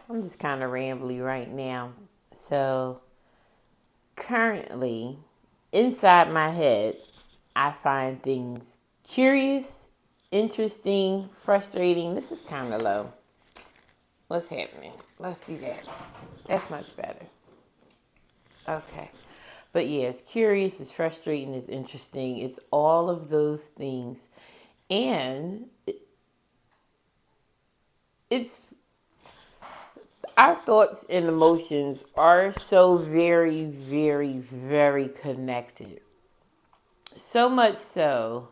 I'm just kind of rambly right now. So, currently, inside my head, I find things curious, interesting, frustrating. This is kind of low. What's happening? Let's do that. That's much better. Okay. But yeah, it's curious, it's frustrating, it's interesting. It's all of those things. And it's our thoughts and emotions are so very, very, very connected. So much so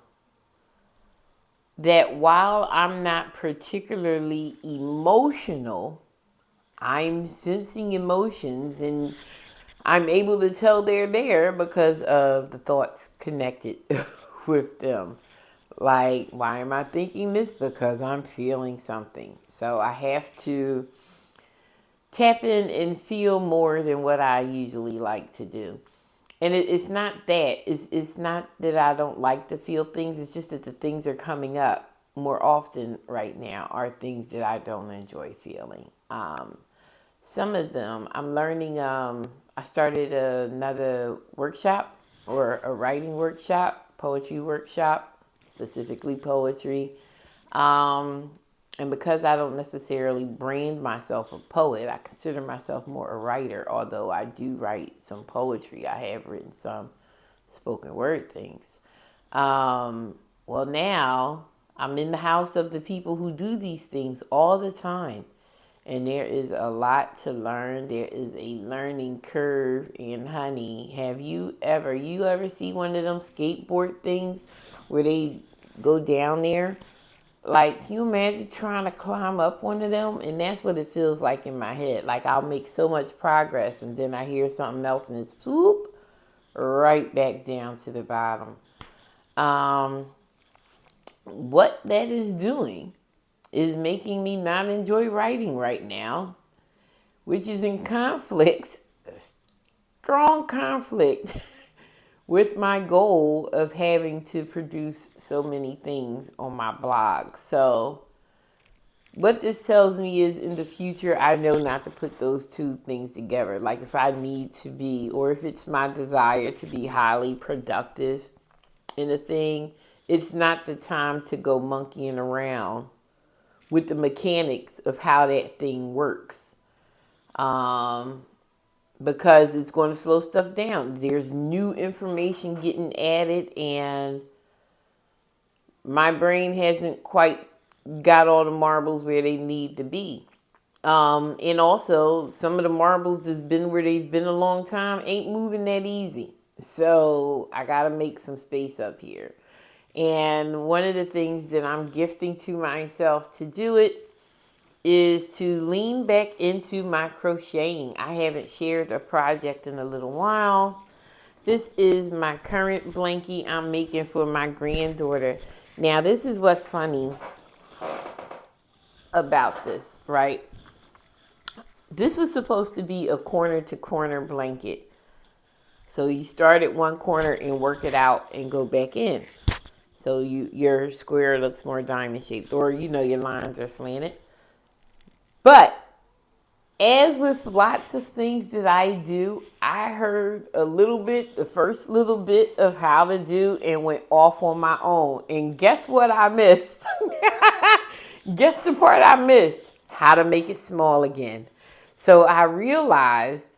that while I'm not particularly emotional, I'm sensing emotions and I'm able to tell they're there because of the thoughts connected with them. Like, why am I thinking this? Because I'm feeling something. So I have to tap in and feel more than what I usually like to do. And it's not that. It's not that I don't like to feel things. It's just that the things are coming up more often right now are things that I don't enjoy feeling. Some of them I'm learning. I started another workshop or a writing workshop, poetry workshop, specifically poetry. Um, and because I don't necessarily brand myself a poet, I consider myself more a writer, although I do write some poetry. I have written some spoken word things. Well, now I'm in the house of the people who do these things all the time. And there is a lot to learn. There is a learning curve. And honey, you ever see one of them skateboard things where they go down there? Like, can you imagine trying to climb up one of them? And that's what it feels like in my head. Like, I'll make so much progress and then I hear something else and it's swoop right back down to the bottom. Um, what that is doing is making me not enjoy writing right now, which is in conflict, strong conflict with my goal of having to produce so many things on my blog. So what this tells me is in the future, I know not to put those two things together. Like if I need to be, or if it's my desire to be highly productive in a thing, it's not the time to go monkeying around with the mechanics of how that thing works. Because it's going to slow stuff down. There's new information getting added, and my brain hasn't quite got all the marbles where they need to be. And also, some of the marbles that's been where they've been a long time ain't moving that easy. So I got to make some space up here. And one of the things that I'm gifting to myself to do it is to lean back into my crocheting. I haven't shared a project in a little while. This is my current blankie I'm making for my granddaughter. Now, this is what's funny about this, right? This was supposed to be a corner to corner blanket. So you start at one corner and work it out and go back in. So your square looks more diamond shaped, or your lines are slanted. But as with lots of things that I do, I heard a little bit, the first little bit of how to do, and went off on my own. And guess what I missed? Guess the part I missed? How to make it small again. So I realized,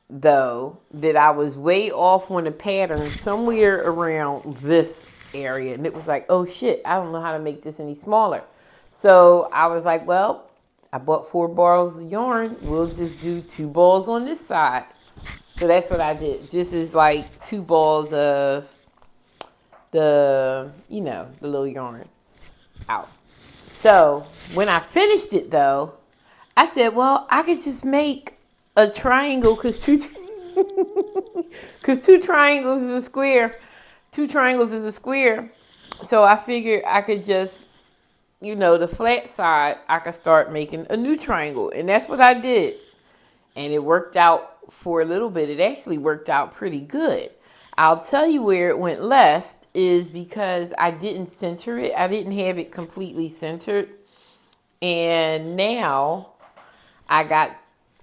though, that I was way off on the pattern somewhere around this area. And it was like, oh shit, I don't know how to make this any smaller. So I was like, well, I bought 4 balls of yarn. We'll just do 2 balls on this side. So that's what I did. Just as like 2 balls of the little yarn out. So when I finished it though, I said, well, I could just make a triangle because two triangles is a square. 2 triangles is a square. So I figured I could just, the flat side, I could start making a new triangle. And that's what I did. And it worked out for a little bit. It actually worked out pretty good. I'll tell you where it went left is because I didn't center it. I didn't have it completely centered. And now I got,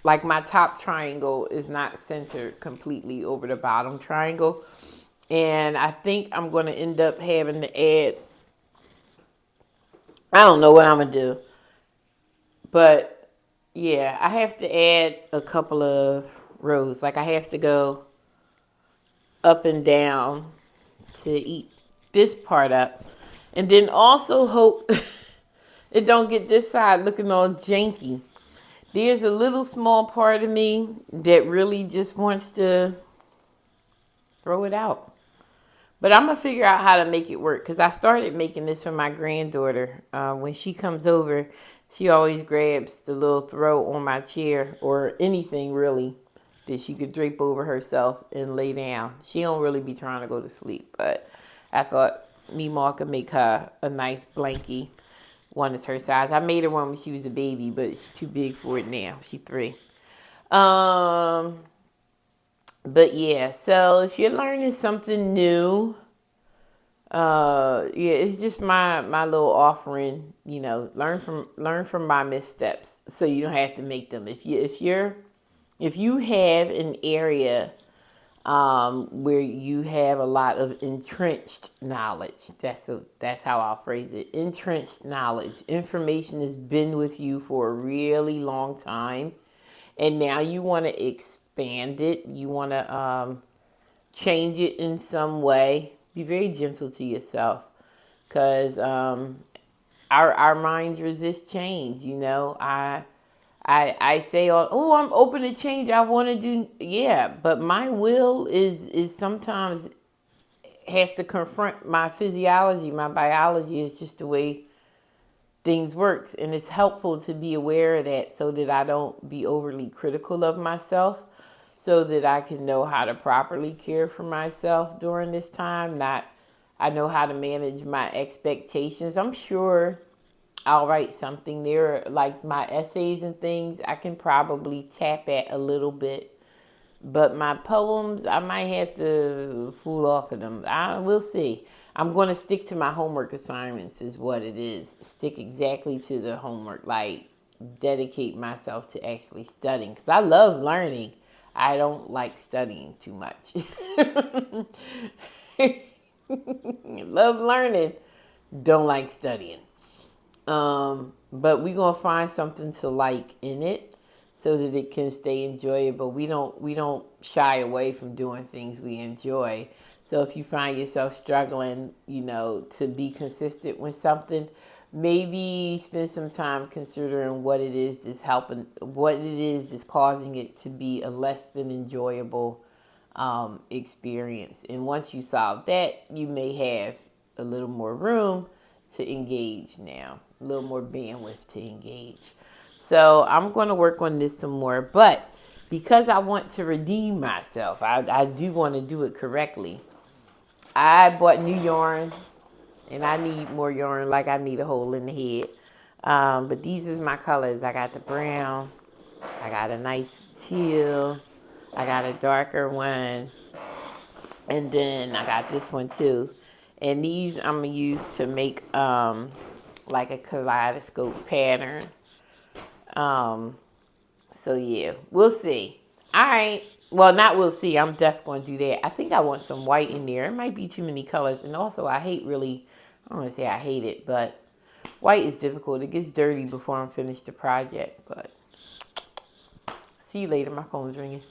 like, my top triangle is not centered completely over the bottom triangle. And I think I'm going to end up having to add, I don't know what I'm going to do. But yeah, I have to add a couple of rows. Like I have to go up and down to eat this part up. And then also hope it don't get this side looking all janky. There's a little small part of me that really just wants to throw it out. But I'm going to figure out how to make it work because I started making this for my granddaughter. When she comes over, she always grabs the little throw on my chair or anything really that she could drape over herself and lay down. She don't really be trying to go to sleep, but I thought Meemaw could make her a nice blankie. One is her size. I made her one when she was a baby, but she's too big for it now. She's 3. But yeah, so if you're learning something new, yeah, it's just my little offering, learn from my missteps so you don't have to make them. If you have an area where you have a lot of entrenched knowledge, that's how I'll phrase it. Entrenched knowledge, information has been with you for a really long time, and now you want to expand it. You want to change it in some way. Be very gentle to yourself, because our minds resist change. I say, oh, I'm open to change. I want to do, yeah, but my will is sometimes has to confront my physiology, my biology. Is just the way things work, and it's helpful to be aware of that so that I don't be overly critical of myself, so that I can know how to properly care for myself during this time. I know how to manage my expectations. I'm sure I'll write something there, like my essays and things, I can probably tap at a little bit. But my poems, I might have to fool off of them. I will see. I'm going to stick to my homework assignments is what it is. Stick exactly to the homework. Like, dedicate myself to actually studying. Because I love learning. I don't like studying too much. Love learning. Don't like studying. But we're gonna find something to like in it so that it can stay enjoyable. We don't shy away from doing things we enjoy. So if you find yourself struggling, to be consistent with something, maybe spend some time considering what it is that's helping, what it is that's causing it to be a less than enjoyable experience. And once you solve that, you may have a little more room to engage now, a little more bandwidth to engage. So I'm going to work on this some more, but because I want to redeem myself, I do want to do it correctly. I bought new yarn, and I need more yarn, like I need a hole in the head. But these is my colors. I got the brown, I got a nice teal, I got a darker one, and then I got this one too. And these I'm going to use to make like a kaleidoscope pattern. So yeah, we'll see. All right. Well, not we'll see. I'm definitely going to do that. I think I want some white in there. It might be too many colors. And also, I don't want to say I hate it, but white is difficult. It gets dirty before I'm finished the project. But see you later. My phone's ringing.